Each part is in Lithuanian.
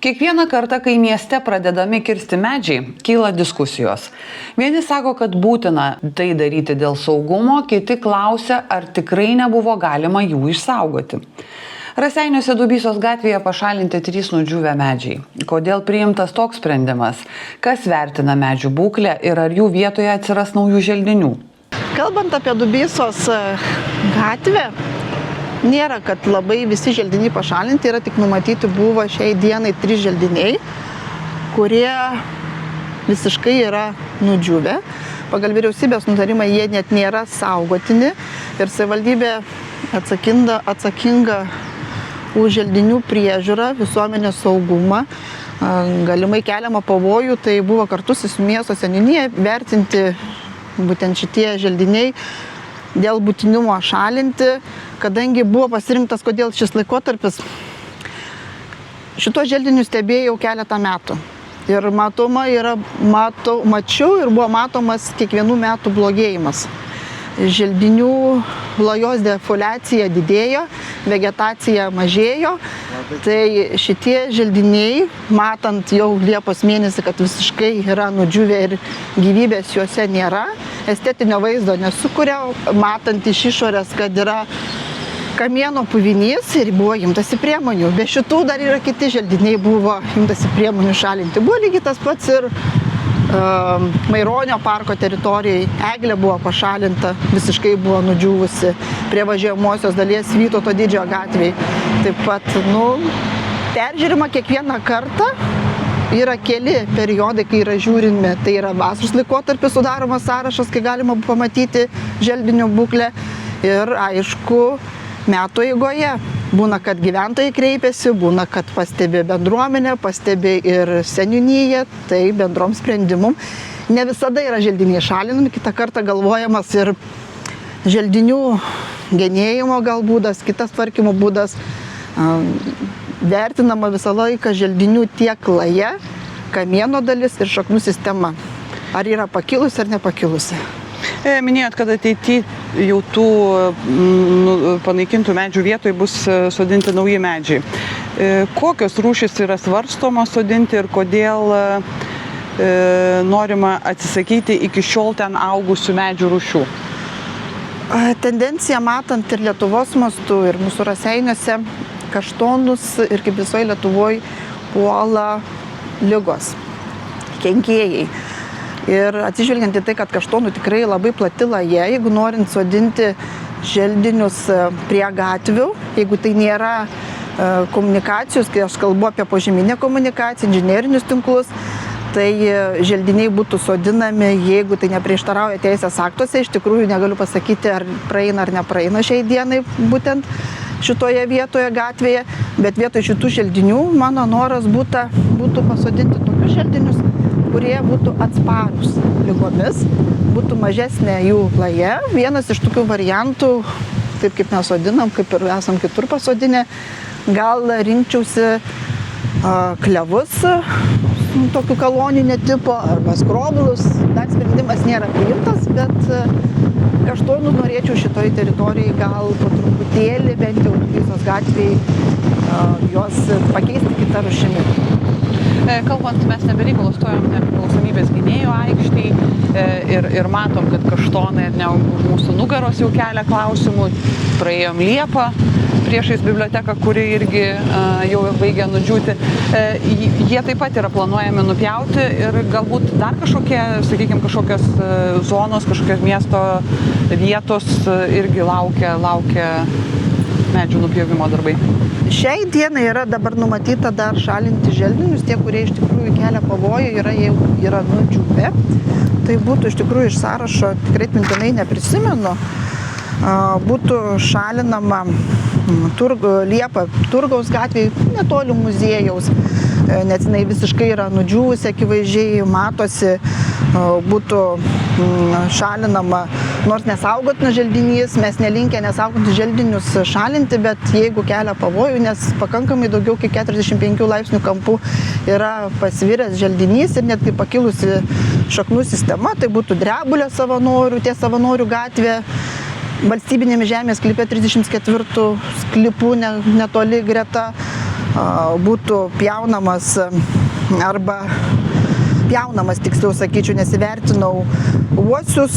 Kiekvieną kartą, kai mieste pradedami kirsti medžiai, kyla diskusijos. Vieni sako, kad būtina tai daryti dėl saugumo, kiti klausia, ar tikrai nebuvo galima jų išsaugoti. Raseiniuose Dubysos gatvėje pašalinti 3 nudžiūvę medžiai. Kodėl priimtas toks sprendimas? Kas vertina medžių būklę ir ar jų vietoje atsiras naujų želdinių? Kalbant apie Dubysos gatvę, nėra, kad labai visi želdiniai pašalinti, yra tik numatyti buvo šiai dienai 3 želdiniai, kurie visiškai yra nudžiūvę. Pagal vyriausybės nutarimą jie net nėra saugotini ir savivaldybė atsakinga už želdinių priežiūrą, visuomenės saugumą, galimai keliamą pavojų, tai buvo kartu su miesto seniūnija vertinti būtent šitie želdiniai dėl būtinumo šalinti, kadangi buvo pasirinktas, kodėl šis laikotarpis. Šito želdinių stebėjau keletą metų. Ir mačiau ir buvo matomas kiekvienų metų blogėjimas. Želdinių lajos defoliacija didėjo, vegetacija mažėjo. Tai šitie želdiniai, matant jau Liepos mėnesį, kad visiškai yra nudžiūvę ir gyvybės juose nėra, estetinio vaizdo nesukuria, matant iš išorės, kad yra kamieno puvinys ir buvo imtasi priemonių. Be šitų dar yra kiti želdiniai, buvo imtasi priemonių šalinti. Buvo lygiai tas pats ir Maironio parko teritorijai. Eglė buvo pašalinta, visiškai buvo nudžiūvusi prie važiuojamosios dalies Vytauto Didžiojo gatvėje. Taip pat, peržiūrima kiekvieną kartą. Yra keli periodai, kai yra žiūrimi, tai yra vasaros laikotarpis sudaromas sąrašas, kai galima pamatyti želdinių būklę. Ir aišku, metų eigoje būna, kad gyventojai kreipiasi, būna, kad pastebi bendruomenė, pastebi ir seniūnija, tai bendrom sprendimum. Ne visada yra želdiniai šalinami, kitą kartą galvojamas ir želdinių genėjimo gal būdas, kitas tvarkymo būdas. Vertinama visą laiką želdinių tiek laja, kamieno dalis ir šaknų sistema. Ar yra pakilusi ar nepakilusi. Minėjot, kad ateityje jau tų panaikintų medžių vietoj bus sodinti nauji medžiai. Kokios rūšys yra svarstomos sodinti ir kodėl norima atsisakyti iki šiol ten augusių medžių rūšių? Tendencija matant ir Lietuvos mastu, ir mūsų Raseiniuose kaštonus ir kaip visoje Lietuvoje puola ligos, kenkėjai. Ir atsižvelgiant į tai, kad kaštonų tikrai labai plati laja, jeigu norint sodinti želdinius prie gatvių, jeigu tai nėra komunikacijos, kai aš kalbu apie požeminę komunikaciją, inžinerinius tinklus, tai želdiniai būtų sodinami, jeigu tai neprieštarauja teisės aktuose. Iš tikrųjų negaliu pasakyti, ar praeina ar nepraeina šiai dienai būtent šitoje vietoje gatvėje, bet vietoj šitų želdinių mano noras būtų pasodinti tokius želdinius, kurie būtų atsparūs ligomis, būtų mažesnė jų laja. Vienas iš tokių variantų, taip kaip mes sodinam, kaip ir esam kitur pasodinę, gal rinkčiausi klevus, tokių koloninio tipo, arba skroblus. Dar sprendimas nėra priimtas, bet kaštonų norėčiau šitoj teritorijai gal po truputėlį, bent jau Dubysos gatvėje, juos pakeisti kitą rūšimi. Kalbant, mes nebereikalo stojom nepriklausomybės gynėjų aikštėj ir matom, kad kaštonai mūsų nugaros jau kelia klausimų. Praėjom Liepą priešais biblioteką, kuri irgi jau baigia nudžiūti. Jie taip pat yra planuojami nupjauti ir galbūt dar kažkokios zonos, kažkokios miesto vietos irgi laukia medžių nupjovimo darbai. Šiai dienai yra dabar numatyta dar šalinti želdinius, tie, kurie iš tikrųjų kelia pavojų, yra nudžiūvę. Tai būtų iš tikrųjų iš sąrašo, tikrai mintinai neprisimenu, būtų šalinama Liepa Turgaus gatvėje, netoli muziejaus, nes jinai visiškai yra nudžiūvusi, akivaizdžiai matosi, būtų šalinama, nors nesaugotinas želdinys, mes nelinkę nesaugotinus želdinius šalinti, bet jeigu kelia pavojų, nes pakankamai daugiau kaip 45 laipsnių kampų yra pasviręs želdinys ir netgi pakilusi šaknų sistema, tai būtų Drebulė savanorių, ties Savanorių gatvė, valstybinėme žemės sklype 34 sklypų netoli greta, būtų pjaunamas arba tiksliau sakyčiau, nesivertinau, uosius,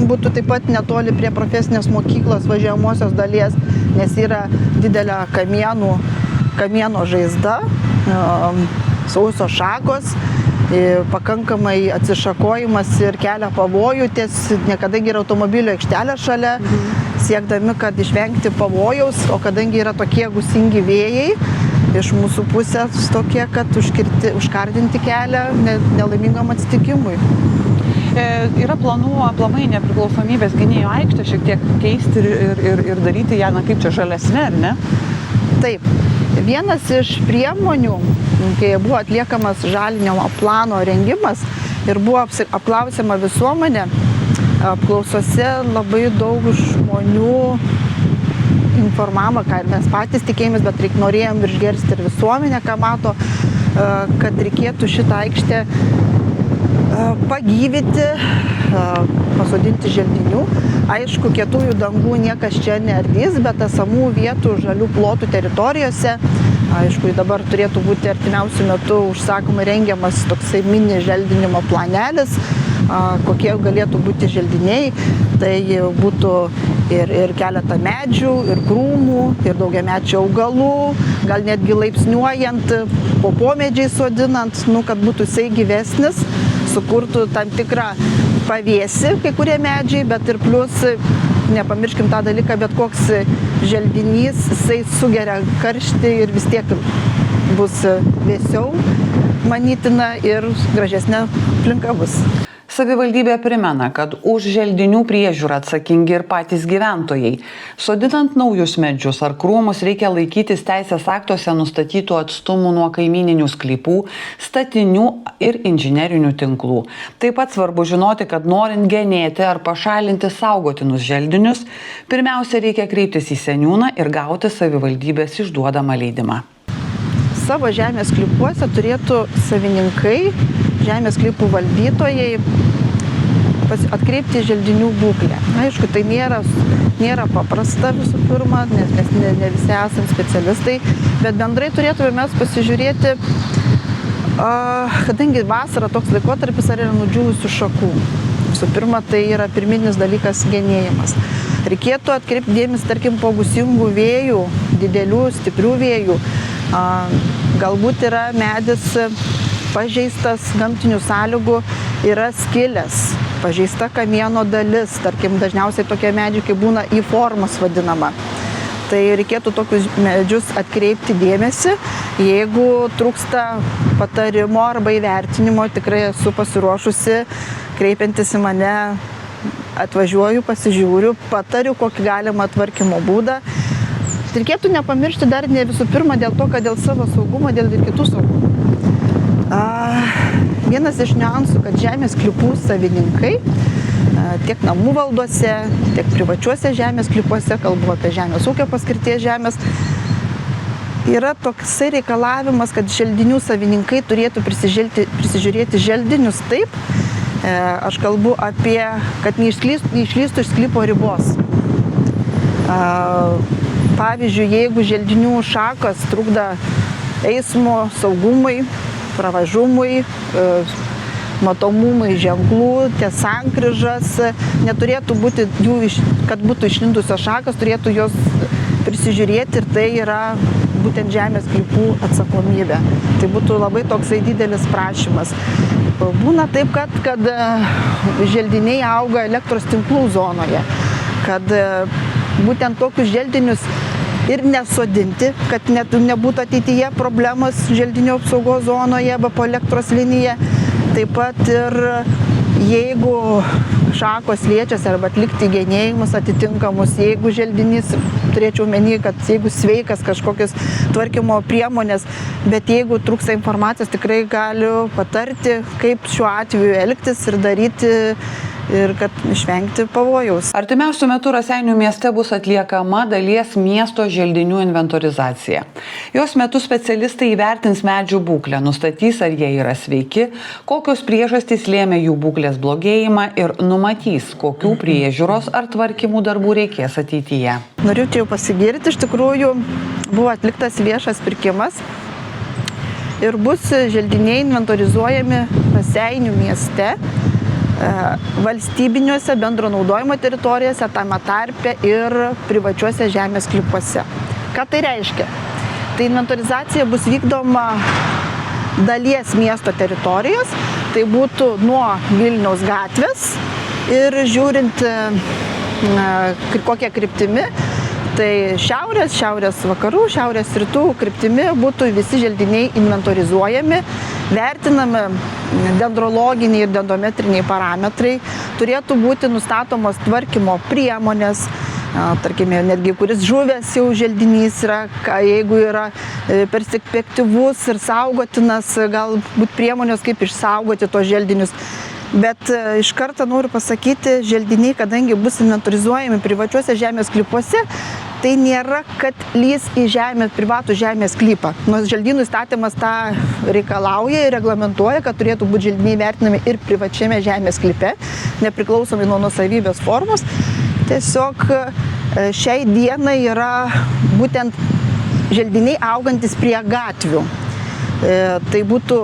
būtų taip pat netoli prie profesinės mokyklos važiuojamosios dalies, nes yra didelė kamieno žaizda, sausos šakos, pakankamai atsišakojimas ir kelia pavojų, nekadangi yra automobilio aikštelė šalia, siekdami, kad išvengti pavojaus, o kadangi yra tokie gūsingi vėjai, iš mūsų pusės tokie, kad užkardinti kelią nelaimingam atsitikimui. Yra planų aplamai nepriklausomybės gynėjų aikštę šiek tiek keisti ir daryti ją, kaip čia, žalesnė, ar ne? Taip. Vienas iš priemonių, kai buvo atliekamas žalinimo plano rengimas ir buvo apklausiama visuomenė, apklausose labai daug žmonių informavo, ką ir mes patys tikėjomės, bet norėjom išgirsti ir visuomenę, ką mato, kad reikėtų šitą aikštę pagyvinti, pasodinti želdinių. Aišku, kietųjų dangų niekas čia neardys, bet esamų vietų žalių plotų teritorijose, aišku, dabar turėtų būti artimiausių metų užsakomai rengiamas toksai mini želdinimo planelis, kokie galėtų būti želdiniai. Tai būtų ir keletą medžių, ir krūmų, ir daugiamečių augalų, gal netgi laipsniuojant, po pomedžiai sodinant, kad būtų jisai gyvesnis, sukurtų tam tikrą pavėsį kai kurie medžiai, bet ir plus, nepamirškim tą dalyką, bet koks želdinys, jisai sugeria karštį ir vis tiek bus vėsiau, manytina, ir gražesnė aplinka bus. Savivaldybė primena, kad už želdinių priežiūrą atsakingi ir patys gyventojai. Sodinant naujus medžius ar krūmus reikia laikytis teisės aktuose nustatytų atstumų nuo kaimyninių sklypų, statinių ir inžinerinių tinklų. Taip pat svarbu žinoti, kad norint genėti ar pašalinti saugotinus želdinius, pirmiausia reikia kreiptis į seniūną ir gauti savivaldybės išduodamą leidimą. Savo žemės sklypuose turėtų savininkai, žemės sklypų valdytojai atkreipti želdinių būklę. Aišku, tai nėra paprasta visų pirma, nes mes ne visi esame specialistai, bet bendrai turėtume mes pasižiūrėti, kadangi vasara toks laikotarpis, ar yra nudžiūvusių šakų. Visų pirma, tai yra pirminis dalykas genėjimas. Reikėtų atkreipti dėmesį, tarkim, po gūsingų vėjų, didelių, stiprių vėjų. Galbūt yra medis pažeistas gamtinių sąlygų, yra skilęs, pažeista kamieno dalis, tarkim, dažniausiai tokie medžiai, kai būna į formas vadinama. Tai reikėtų tokius medžius atkreipti dėmesį. Jeigu trūksta patarimo arba įvertinimo, tikrai esu pasiruošusi, kreipiantis į mane, atvažiuoju, pasižiūriu, patariu, kokį galima tvarkymo būdą. Reikėtų nepamiršti dar ne visų pirma dėl to, kad dėl savo saugumo, dėl ir kitų saugumų. Vienas iš niuansų, kad žemės sklypų savininkai tiek namų valdose, tiek privačiuose žemės sklypuose, kalbu apie žemės ūkio paskirties žemės, yra toksai reikalavimas, kad želdinių savininkai turėtų prisižiūrėti želdinius taip, aš kalbu apie, kad neišlystų iš sklypo ribos. Pavyzdžiui, jeigu želdinių šakos trukdo eismo saugumui, pravažumui, matomumui ženklų, ties sankryžas, neturėtų būti jų, kad būtų išlindusios šakos, turėtų jos prisižiūrėti ir tai yra būtent žemės sklypų atsakomybė. Tai būtų labai toksai didelis prašymas. Būna taip, kad želdiniai auga elektros tinklų zonoje, kad būtent tokius želdinius ir nesodinti, kad nebūtų ateityje problemos želdinių apsaugos zonoje arba po elektros linija. Taip pat ir jeigu šakos liečiasi arba atlikti genėjimus atitinkamus, jeigu želdinys, turėčiau omeny, kad jeigu sveikas kažkokios tvarkymo priemonės, bet jeigu trūksta informacijos, tikrai galiu patarti, kaip šiuo atveju elgtis ir daryti ir kad išvengti pavojaus. Artimiausiu metu Raseinių mieste bus atliekama dalies miesto želdinių inventorizacija. Jos metu specialistai įvertins medžių būklę, nustatys, ar jie yra sveiki, kokios priežastys lėmė jų būklės blogėjimą ir numatys, kokių priežiūros ar tvarkymų darbų reikės ateityje. Noriu čia jau pasigirti, iš tikrųjų buvo atliktas viešas pirkimas ir bus želdiniai inventorizuojami Raseinių mieste, valstybiniuose bendro naudojimo teritorijose, tame tarpe ir privačiuose žemės sklypuose. Ką tai reiškia? Tai inventorizacija bus vykdoma dalies miesto teritorijos, tai būtų nuo Vilniaus gatvės ir žiūrint kokia kryptimi, tai šiaurės vakarų, šiaurės rytų kryptimi būtų visi želdiniai inventorizuojami, vertinami dendrologiniai ir dendrometriniai parametrai, turėtų būti nustatomos tvarkymo priemonės, tarkime, netgi kuris žuvęs jau želdinys yra, jeigu yra perspektyvus ir saugotinas, galbūt priemonės, kaip išsaugoti tos želdinius. Bet iš karto noriu pasakyti, želdiniai, kadangi bus inventorizuojami privačiuose žemės sklypuose, tai nėra, kad lys į privatų žemės sklypą. Nors želdynų įstatymas tą reikalauja ir reglamentuoja, kad turėtų būti želdiniai vertinami ir privačiame žemės sklype, nepriklausomai nuo nuosavybės formos. Tiesiog šiai dienai yra būtent želdiniai augantis prie gatvių. Tai būtų,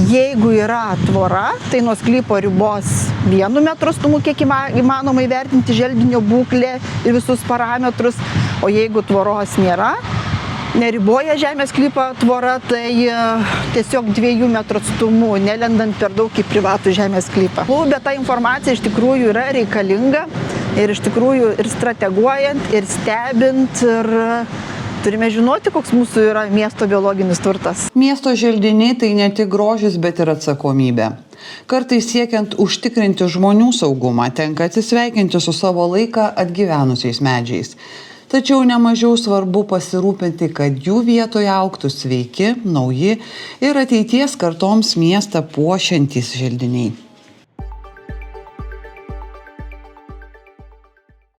jeigu yra tvora, tai nuo sklypo ribos 1 metro atstumu, kiek įmanoma įvertinti želdinio būklę ir visus parametrus, o jeigu tvoros nėra, neriboja žemės sklypą tvora, tai tiesiog 2 metrų atstumu, nelendant per daug į privatų žemės sklypą. Bet ta informacija iš tikrųjų yra reikalinga ir iš tikrųjų ir strateguojant, ir stebint, ir turime žinoti, koks mūsų yra miesto biologinis turtas. Miesto želdiniai tai ne tik grožis, bet ir atsakomybė. Kartais siekiant užtikrinti žmonių saugumą, tenka atsisveikinti su savo laiką atgyvenusiais medžiais. Tačiau nemažiau svarbu pasirūpinti, kad jų vietoje augtų sveiki, nauji ir ateities kartoms miestą puošiantys želdiniai.